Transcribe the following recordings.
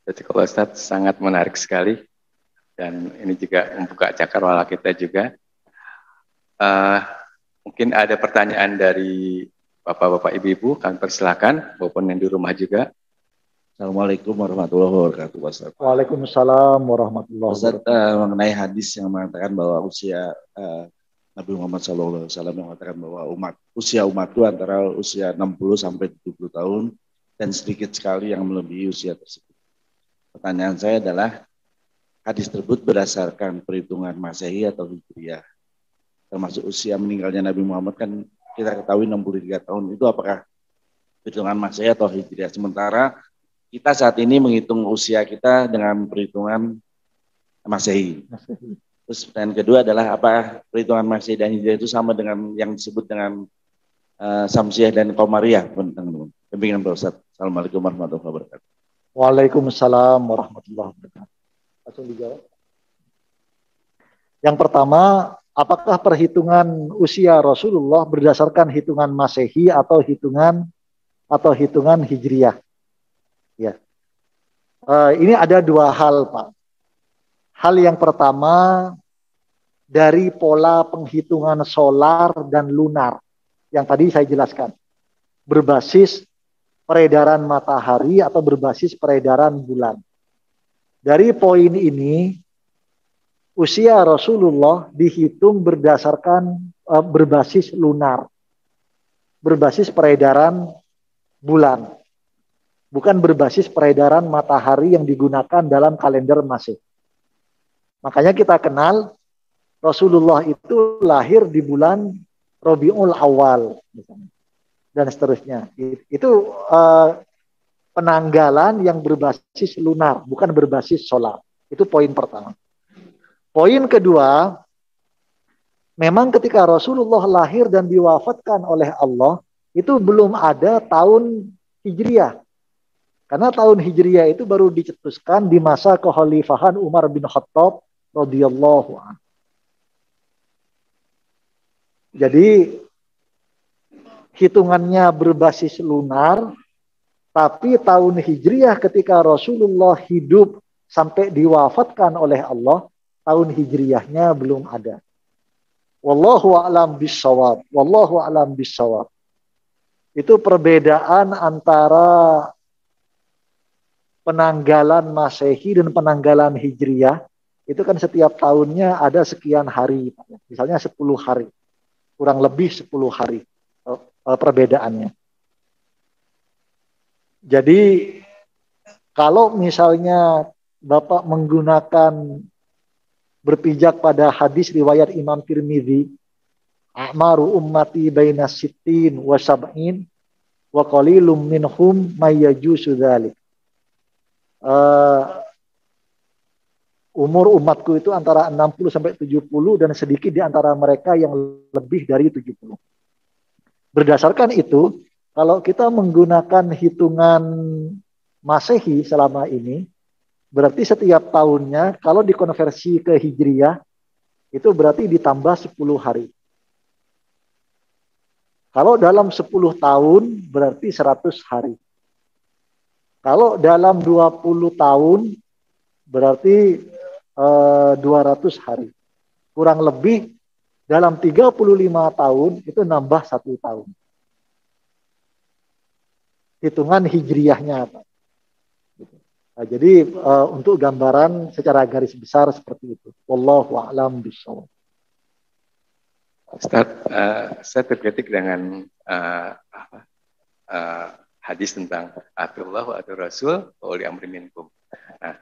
Jadi kalau Ustadz sangat menarik sekali dan ini juga membuka cakrawala kita juga. Uh, Mungkin ada pertanyaan dari bapak-bapak, ibu-ibu, kami persilakan, maupun yang di rumah juga. Assalamualaikum warahmatullahi wabarakatuh. Waalaikumsalam warahmatullahi wabarakatuh. Mengenai hadis yang mengatakan bahwa usia Nabi Muhammad SAW yang mengatakan bahwa usia umat itu antara usia 60 sampai 70 tahun dan sedikit sekali yang melebihi usia tersebut. Pertanyaan saya adalah hadis tersebut berdasarkan perhitungan Masehi atau Hijriah? Termasuk usia meninggalnya Nabi Muhammad kan kita ketahui 63 tahun, itu apakah perhitungan Masehi atau Hijriah? Sementara kita saat ini menghitung usia kita dengan perhitungan Masehi. Terus pertanyaan kedua adalah apakah perhitungan Masehi dan Hijriah itu sama dengan yang disebut dengan Samsiah dan Qamariyah? Demikian Pak Ustaz. Assalamualaikum warahmatullahi wabarakatuh. Waalaikumsalam warahmatullahi wabarakatuh. Langsung dijawab. Yang pertama, apakah perhitungan usia Rasulullah berdasarkan hitungan Masehi atau hitungan Hijriah? Ya. Ini ada dua hal, Pak. Hal yang pertama, dari pola penghitungan solar dan lunar yang tadi saya jelaskan, berbasis peredaran matahari atau berbasis peredaran bulan. Dari poin ini, usia Rasulullah dihitung berdasarkan berbasis lunar, berbasis peredaran bulan, bukan berbasis peredaran matahari yang digunakan dalam kalender Masehi. Makanya kita kenal Rasulullah itu lahir di bulan Rabiul Awal dan seterusnya. Itu penanggalan yang berbasis lunar, bukan berbasis solar. Itu poin pertama. Poin kedua, memang ketika Rasulullah lahir dan diwafatkan oleh Allah, itu belum ada tahun Hijriah. Karena tahun Hijriah itu baru dicetuskan di masa kekhalifahan Umar bin Khattab radhiyallahu anhu. Jadi hitungannya berbasis lunar, tapi tahun Hijriah ketika Rasulullah hidup sampai diwafatkan oleh Allah, tahun Hijriahnya belum ada. Wallahu a'lam bishawab. Wallahu a'lam bishawab. Itu perbedaan antara penanggalan Masehi dan penanggalan Hijriah. Itu kan setiap tahunnya ada sekian hari. Misalnya 10 hari. Kurang lebih 10 hari perbedaannya. Jadi kalau misalnya Bapak menggunakan berpijak pada hadis riwayat Imam Tirmidzi, a'maru ummati baina sittin wa sab'in wa qalilum minhum may yajuzu dzalik. Umur umatku itu antara 60 sampai 70 dan sedikit di antara mereka yang lebih dari 70. Berdasarkan itu, kalau kita menggunakan hitungan Masehi selama ini, berarti setiap tahunnya kalau dikonversi ke Hijriah, itu berarti ditambah 10 hari. Kalau dalam 10 tahun, berarti 100 hari. Kalau dalam 20 tahun, berarti 200 hari. Kurang lebih dalam 35 tahun itu nambah 1 tahun. Hitungan Hijriahnya apa? Nah, jadi untuk gambaran secara garis besar seperti itu. Wallahu a'lam bishawab. Ustaz, saya terketik dengan hadis tentang atullah wa atur rasul wa uli amri minkum. Nah,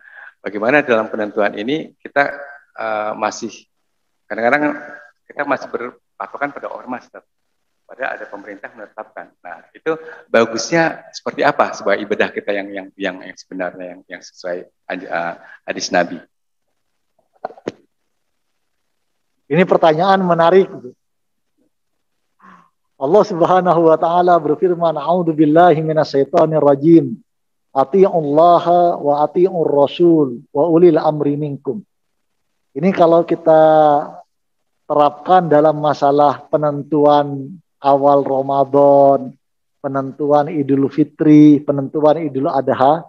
bagaimana dalam penentuan ini kita masih kadang-kadang kita masih berpatokan pada ormas, padahal ada pemerintah menetapkan. Nah, itu bagusnya seperti apa sebuah ibadah kita yang sebenarnya yang sesuai hadis Nabi? Ini pertanyaan menarik. Allah Subhanahu wa taala berfirman, "A'udzubillahi minasyaitonir rajim. Atii'ullaha wa atii'ur rasul wa ulil amri minkum." Ini kalau kita terapkan dalam masalah penentuan awal Ramadan, penentuan Idul Fitri, penentuan Idul Adha,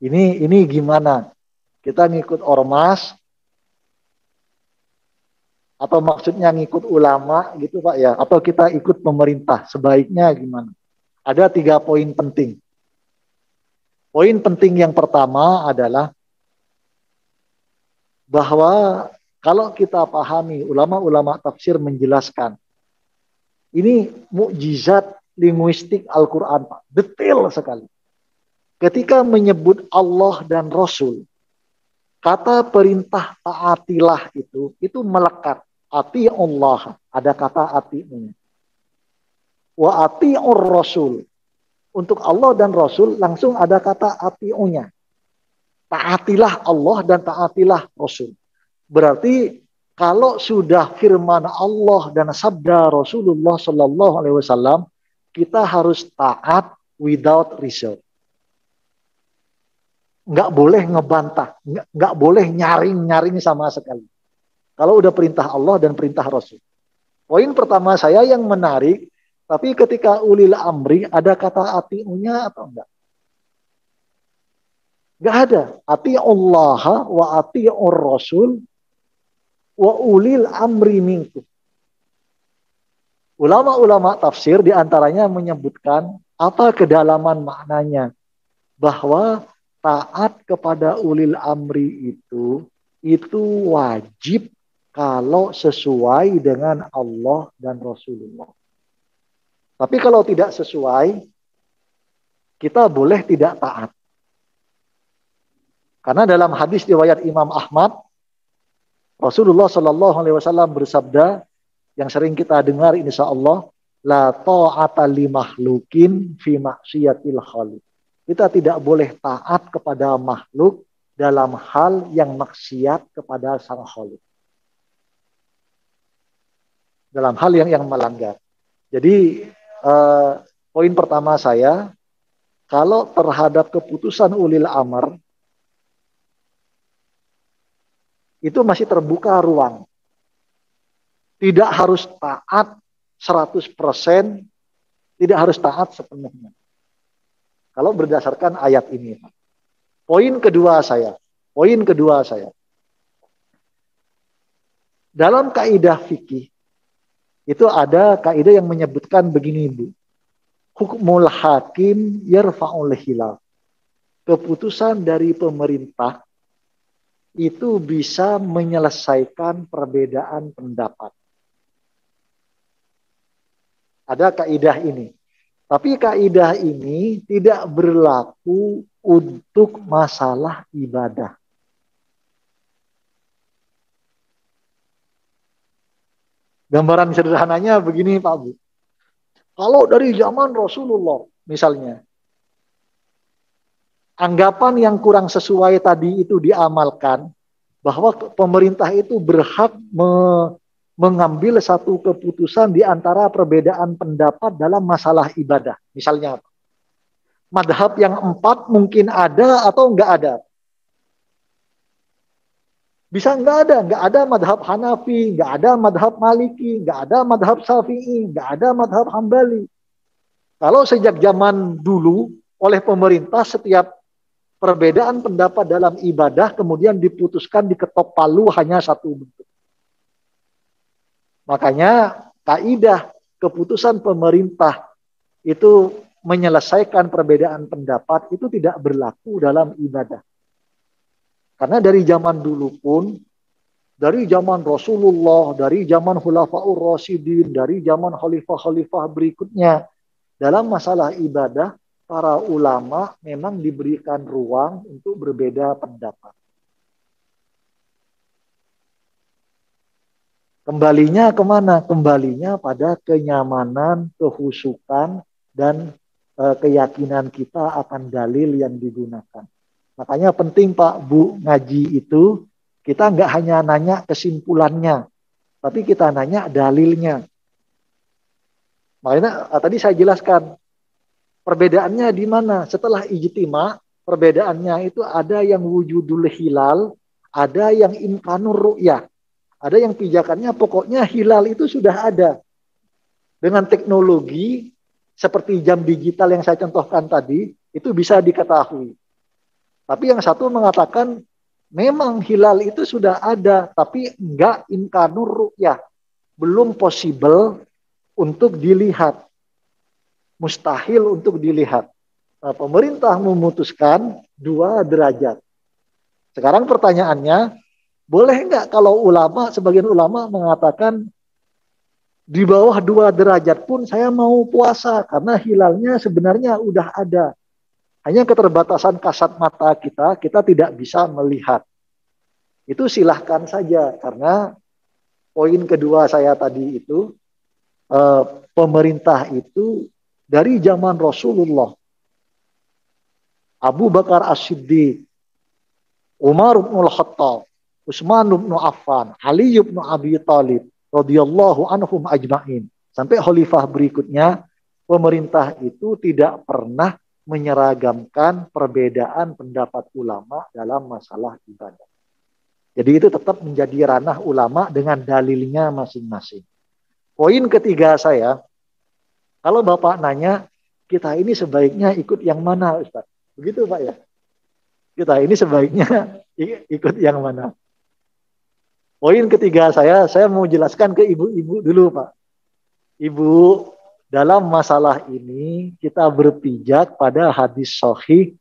Ini gimana? Kita ngikut ormas atau maksudnya ngikut ulama gitu Pak ya? Atau kita ikut pemerintah? Sebaiknya gimana? Ada 3 poin penting. Poin penting yang pertama adalah bahwa kalau kita pahami, ulama-ulama tafsir menjelaskan, ini mukjizat linguistik Al-Quran, Pak. Detail sekali. Ketika menyebut Allah dan Rasul, kata perintah taatilah itu melekat. Ati Allah, ada kata ati'nya. Wa ati'ur Rasul. Untuk Allah dan Rasul langsung ada kata ati'unya. Taatilah Allah dan taatilah Rasul. Berarti kalau sudah firman Allah dan sabda Rasulullah Sallallahu Alaihi Wasallam, kita harus taat without reserve. Nggak boleh ngebantah, nggak boleh nyaring sama sekali. Kalau udah perintah Allah dan perintah Rasul. Poin pertama saya yang menarik, tapi ketika ulil amri ada kata ati'unya atau enggak? Enggak ada. Ati'ullah wa ati'ur Rasul wa ulil amri minkum. Ulama-ulama tafsir diantaranya menyebutkan apa kedalaman maknanya. Bahwa taat kepada ulil amri itu wajib kalau sesuai dengan Allah dan Rasulullah. Tapi kalau tidak sesuai, kita boleh tidak taat. Karena dalam hadis riwayat Imam Ahmad, Rasulullah Shallallahu Alaihi Wasallam bersabda, yang sering kita dengar insya Allah, la ta'ata li makhlukin fi maksiatil khaliq. Kita tidak boleh taat kepada makhluk dalam hal yang maksiat kepada sang khaliq. Dalam hal yang melanggar. Jadi poin pertama saya, kalau terhadap keputusan ulil amr itu masih terbuka ruang. Tidak harus taat 100%, tidak harus taat sepenuhnya. Kalau berdasarkan ayat ini. Poin kedua saya. Dalam kaidah fikih itu ada kaidah yang menyebutkan begini, Bu. Hukmul hakim yarfa'ul khilaf. Keputusan dari pemerintah itu bisa menyelesaikan perbedaan pendapat. Ada kaidah ini. Tapi kaidah ini tidak berlaku untuk masalah ibadah. Gambaran sederhananya begini Pak Bu. Kalau dari zaman Rasulullah misalnya, anggapan yang kurang sesuai tadi itu diamalkan, bahwa pemerintah itu berhak mengambil satu keputusan di antara perbedaan pendapat dalam masalah ibadah. Misalnya, madhab yang 4 mungkin ada atau enggak ada. Bisa enggak ada madhab Hanafi, enggak ada madhab Maliki, enggak ada madhab Syafi'i, enggak ada madhab Hambali. Kalau sejak zaman dulu oleh pemerintah setiap perbedaan pendapat dalam ibadah kemudian diputuskan diketok palu hanya satu bentuk. Makanya kaidah keputusan pemerintah itu menyelesaikan perbedaan pendapat itu tidak berlaku dalam ibadah. Karena dari zaman dulu pun, dari zaman Rasulullah, dari zaman Khulafaur Rasyidin, dari zaman khalifah-khalifah berikutnya, dalam masalah ibadah, para ulama memang diberikan ruang untuk berbeda pendapat. Kembalinya kemana? Kembalinya pada kenyamanan, kehusukan, dan keyakinan kita akan dalil yang digunakan. Makanya penting Pak Bu ngaji itu, kita nggak hanya nanya kesimpulannya, tapi kita nanya dalilnya. Makanya tadi saya jelaskan, perbedaannya di mana? Setelah ijtima, perbedaannya itu ada yang wujudul hilal, ada yang imkanur ru'yah. Ada yang pijakannya pokoknya hilal itu sudah ada. Dengan teknologi seperti jam digital yang saya contohkan tadi, itu bisa diketahui. Tapi yang satu mengatakan memang hilal itu sudah ada, tapi enggak imkanur ru'yah. Belum possible untuk dilihat. Mustahil untuk dilihat. Nah, pemerintah memutuskan 2 derajat. Sekarang pertanyaannya, boleh enggak kalau sebagian ulama mengatakan di bawah 2 derajat pun saya mau puasa karena hilalnya sebenarnya udah ada. Hanya keterbatasan kasat mata kita tidak bisa melihat. Itu silahkan saja karena poin kedua saya tadi itu pemerintah itu dari zaman Rasulullah, Abu Bakar As-Siddiq, Umar bin Khattab, Utsman bin Affan, Ali bin Abi Thalib radhiyallahu anhum ajma'in. Sampai khalifah berikutnya, pemerintah itu tidak pernah menyeragamkan perbedaan pendapat ulama dalam masalah ibadah. Jadi itu tetap menjadi ranah ulama dengan dalilnya masing-masing. Poin ketiga saya, kalau Bapak nanya, kita ini sebaiknya ikut yang mana, Ustaz? Begitu Pak ya? Kita ini sebaiknya ikut yang mana? Poin ketiga saya mau jelaskan ke ibu-ibu dulu Pak. Ibu, dalam masalah ini kita berpijak pada hadis sahih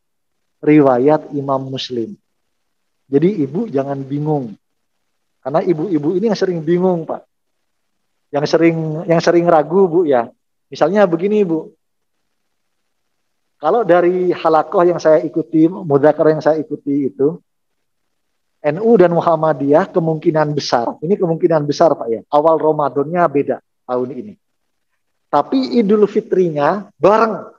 riwayat Imam Muslim. Jadi ibu jangan bingung. Karena ibu-ibu ini yang sering bingung, Pak. Yang sering ragu, Bu ya. Misalnya begini, Bu. Kalau dari halakoh yang saya ikuti, mudzakarah yang saya ikuti itu, NU dan Muhammadiyah kemungkinan besar. Ini kemungkinan besar, Pak ya. Awal Ramadannya beda tahun ini. Tapi Idul Fitrinya bareng.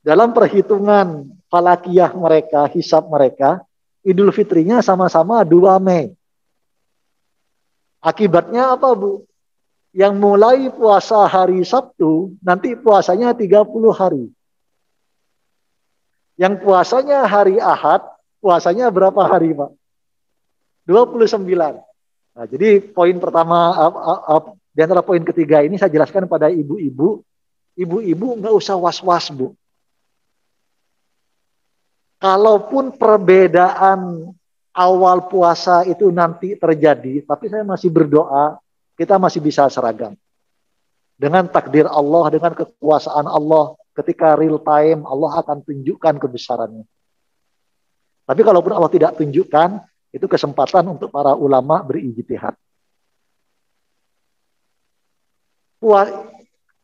Dalam perhitungan falakiyah mereka, hisab mereka, Idul Fitrinya sama-sama 2 Mei. Akibatnya apa, Bu? Yang mulai puasa hari Sabtu, nanti puasanya 30 hari. Yang puasanya hari Ahad, puasanya berapa hari, Pak? 29. Nah, jadi poin pertama, di antara poin ketiga ini saya jelaskan pada ibu-ibu. Ibu-ibu nggak usah was-was, Bu. Kalaupun perbedaan awal puasa itu nanti terjadi, tapi saya masih berdoa, kita masih bisa seragam. Dengan takdir Allah, dengan kekuasaan Allah, ketika real time, Allah akan tunjukkan kebesarannya. Tapi kalaupun Allah tidak tunjukkan, itu kesempatan untuk para ulama berijtihad.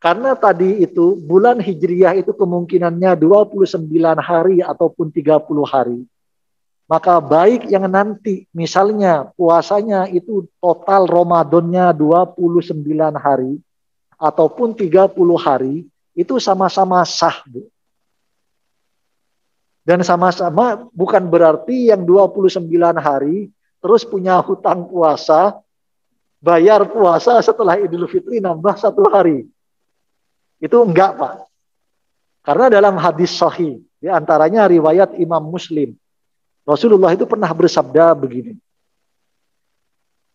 Karena tadi itu bulan Hijriyah itu kemungkinannya 29 hari ataupun 30 hari. Maka baik yang nanti misalnya puasanya itu total Ramadannya 29 hari ataupun 30 hari, itu sama-sama sah, Bu. Dan sama-sama bukan berarti yang 29 hari terus punya hutang puasa, bayar puasa setelah Idul Fitri nambah 1 hari. Itu enggak, Pak. Karena dalam hadis sahih, di antaranya riwayat Imam Muslim, Rasulullah itu pernah bersabda begini.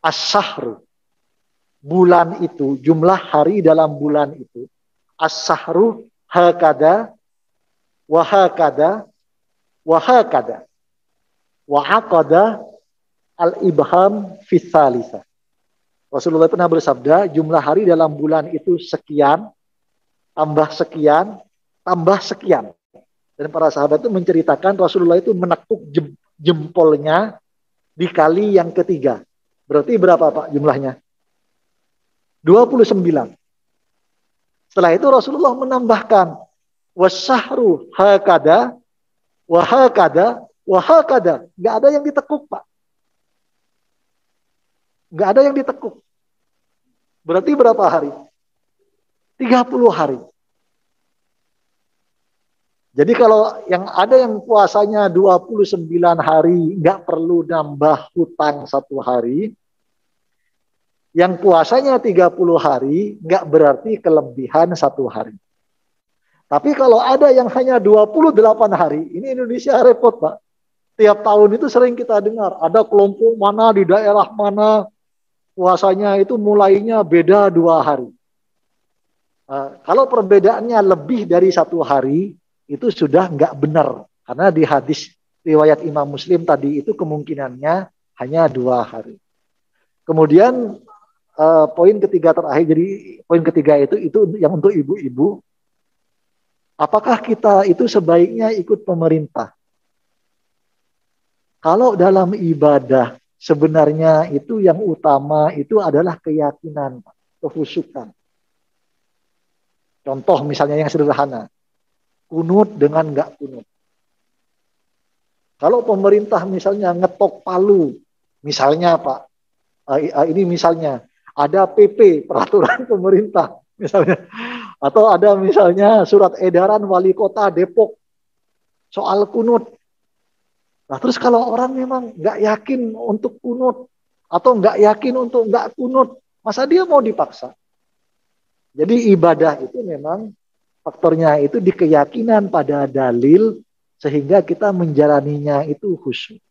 As-sahru, bulan itu, jumlah hari dalam bulan itu, as-sahru hakada, wahakada, wahakada, wa'aqada al-ibham fithalisa. Rasulullah pernah bersabda, jumlah hari dalam bulan itu sekian, tambah sekian, tambah sekian. Dan para sahabat itu menceritakan Rasulullah itu menekuk jempolnya dikali yang ketiga. Berarti berapa, Pak, jumlahnya? 29. Setelah itu Rasulullah menambahkan wasahru hakada, wahakada, wahakada. Nggak ada yang ditekuk, Pak. Nggak ada yang ditekuk. Berarti berapa hari? 30 hari. Jadi kalau yang ada yang puasanya 29 hari, nggak perlu nambah hutang 1 hari. Yang puasanya 30 hari, nggak berarti kelebihan 1 hari. Tapi kalau ada yang hanya 28 hari, ini Indonesia repot, Pak. Tiap tahun itu sering kita dengar, ada kelompok mana di daerah mana, puasanya itu mulainya beda 2 hari. Kalau perbedaannya lebih dari 1 hari, itu sudah nggak benar. Karena di hadis riwayat Imam Muslim tadi itu kemungkinannya hanya 2 hari. Kemudian poin ketiga terakhir, jadi poin ketiga itu yang untuk ibu-ibu. Apakah kita itu sebaiknya ikut pemerintah? Kalau dalam ibadah sebenarnya itu yang utama itu adalah keyakinan, kehusukan. Contoh misalnya yang sederhana, kunut dengan nggak kunut. Kalau pemerintah misalnya ngetok palu, misalnya Pak, ini misalnya ada PP peraturan pemerintah misalnya, atau ada misalnya surat edaran wali kota Depok soal kunut. Nah terus kalau orang memang nggak yakin untuk kunut atau nggak yakin untuk nggak kunut, masa dia mau dipaksa? Jadi ibadah itu memang faktornya itu di keyakinan pada dalil sehingga kita menjalaninya itu khusyuk.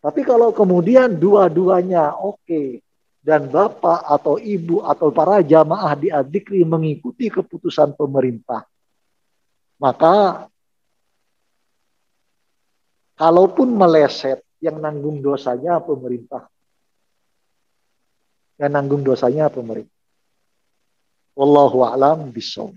Tapi kalau kemudian dua-duanya oke, dan bapak atau ibu atau para jamaah di Adzikri mengikuti keputusan pemerintah, maka kalaupun meleset, yang nanggung dosanya pemerintah. Yang nanggung dosanya pemerintah. Wallahu a'lam bishawab.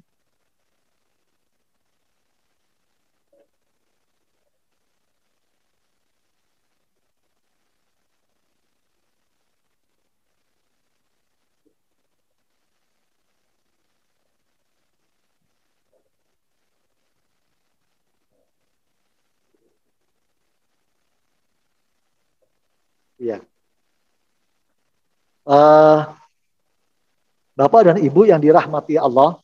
Iya. Bapak dan Ibu yang dirahmati Allah,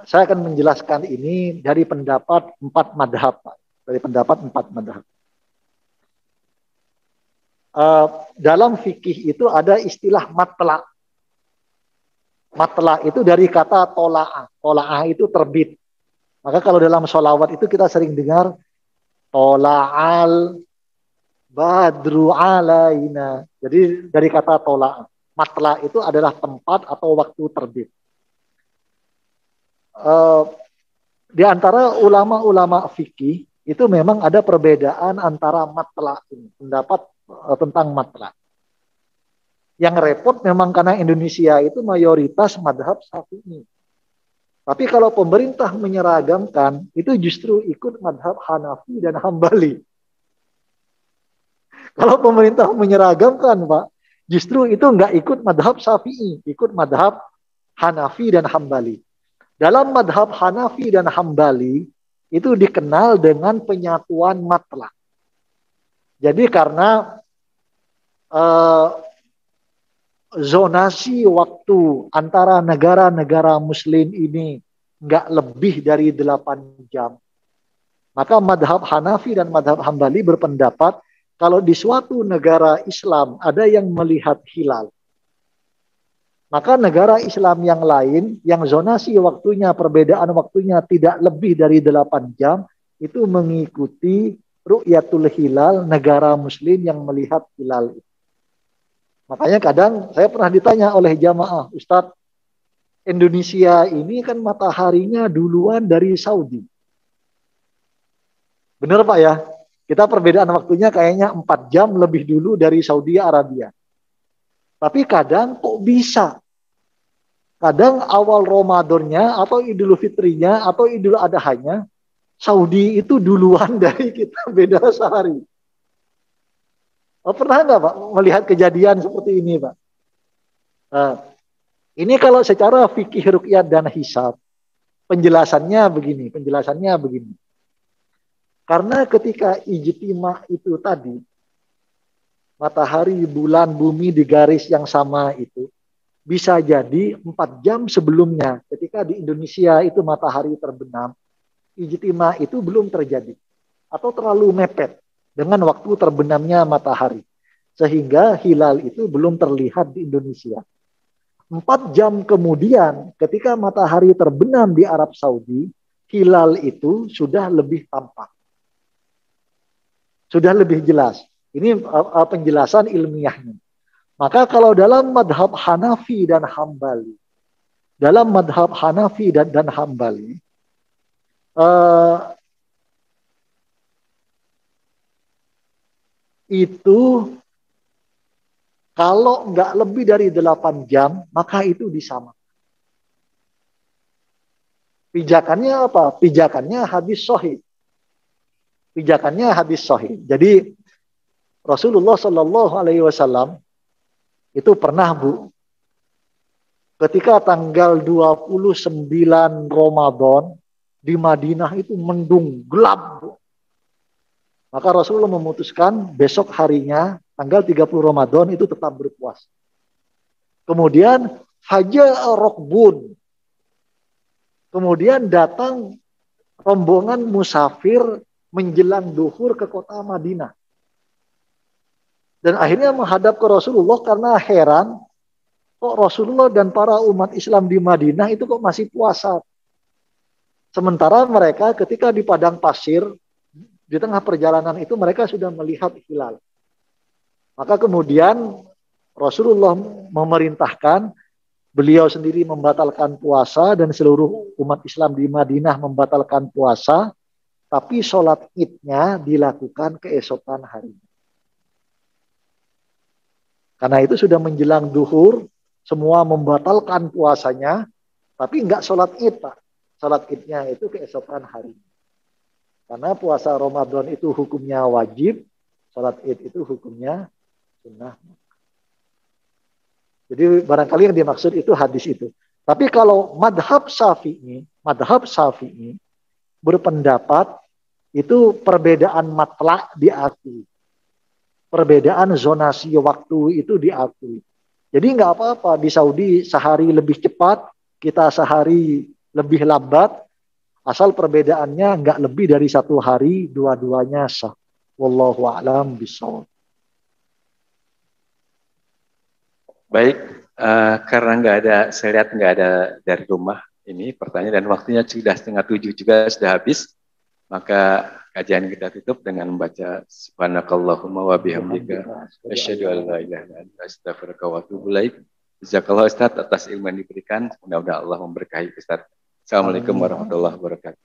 saya akan menjelaskan ini dari pendapat 4 madhab, Pak. Dari pendapat 4 madhab. Dalam fikih itu ada istilah matla. Matla itu dari kata tola'ah. Tola'ah itu terbit. Maka kalau dalam sholawat itu kita sering dengar tola'al badru alaina. Jadi dari kata tola'ah. Matla itu adalah tempat atau waktu terbit. Di antara ulama-ulama fikih itu memang ada perbedaan antara matla ini, pendapat tentang matla. Yang repot memang karena Indonesia itu mayoritas madhab Syafi'i. Tapi kalau pemerintah menyeragamkan, itu justru ikut madhab Hanafi dan Hambali. Kalau pemerintah menyeragamkan, Pak, justru itu nggak ikut madhab Syafi'i, ikut madhab Hanafi dan Hambali. Dalam madhab Hanafi dan Hambali, itu dikenal dengan penyatuan matla. Jadi karena zonasi waktu antara negara-negara muslim ini nggak lebih dari 8 jam. Maka madhab Hanafi dan madhab Hambali berpendapat kalau di suatu negara Islam ada yang melihat hilal, maka negara Islam yang lain yang zonasi waktunya, perbedaan waktunya tidak lebih dari 8 jam, itu mengikuti ru'yatul hilal negara muslim yang melihat hilal itu. Makanya kadang saya pernah ditanya oleh jamaah, Ustadz, Indonesia ini kan mataharinya duluan dari Saudi. Benar Pak ya? Kita perbedaan waktunya kayaknya 4 jam lebih dulu dari Saudi Arabia. Tapi kadang kok bisa? Kadang awal Ramadannya atau Idul Fitrinya atau Idul Adhanya, Saudi itu duluan dari kita, beda sehari. Pernah nggak Pak melihat kejadian seperti ini Pak? Ini kalau secara fikih ruqyah dan hisab, penjelasannya begini. Karena ketika ijtima itu tadi, matahari, bulan, bumi di garis yang sama itu, bisa jadi 4 jam sebelumnya, ketika di Indonesia itu matahari terbenam, ijtima itu belum terjadi. Atau terlalu mepet dengan waktu terbenamnya matahari. Sehingga hilal itu belum terlihat di Indonesia. 4 jam kemudian ketika matahari terbenam di Arab Saudi, hilal itu sudah lebih tampak. Sudah lebih jelas. Ini penjelasan ilmiahnya. Maka kalau dalam madhab Hanafi dan Hambali, itu kalau nggak lebih dari 8 jam, maka itu disamakan. Pijakannya apa? Pijakannya hadis sahih. Pijakannya hadis sahih. Jadi Rasulullah Shallallahu Alaihi Wasallam itu pernah, Bu, ketika tanggal 29 Ramadan di Madinah itu mendung gelap, Bu. Maka Rasulullah memutuskan besok harinya tanggal 30 Ramadan itu tetap berpuasa. Kemudian Faja'a Rokbun. Kemudian datang rombongan musafir menjelang duhur ke kota Madinah. Dan akhirnya menghadap ke Rasulullah karena heran, kok Rasulullah dan para umat Islam di Madinah itu kok masih puasa. Sementara mereka ketika di padang pasir, di tengah perjalanan itu mereka sudah melihat hilal. Maka kemudian Rasulullah memerintahkan, beliau sendiri membatalkan puasa dan seluruh umat Islam di Madinah membatalkan puasa, tapi sholat idnya dilakukan keesokan hari. Karena itu sudah menjelang duhur, semua membatalkan puasanya, tapi enggak sholat id, Pak. Sholat idnya itu keesokan hari. Karena puasa Ramadan itu hukumnya wajib, sholat id itu hukumnya sunnah. Jadi barangkali yang dimaksud itu hadis itu. Tapi kalau madhab Syafi'i berpendapat itu perbedaan matlak diakui. Perbedaan zonasi waktu itu diakui. Jadi nggak apa-apa di Saudi sehari lebih cepat, kita sehari lebih lambat, asal perbedaannya nggak lebih dari 1 hari, dua-duanya sah. Wallahu a'lam bishawab. Baik, karena nggak ada, saya lihat nggak ada dari rumah ini pertanyaan dan waktunya sudah 6:30 juga sudah habis, maka kajian kita tutup dengan membaca subhanakallahumma wa bihamdika asyhadu an la ilaha illa anta astaghfiruka wa atubu ilaik. Jazakallahu Ustaz atas ilmu yang diberikan. Mudah-mudahan Allah memberkahi Ustaz. Assalamualaikum warahmatullahi wabarakatuh.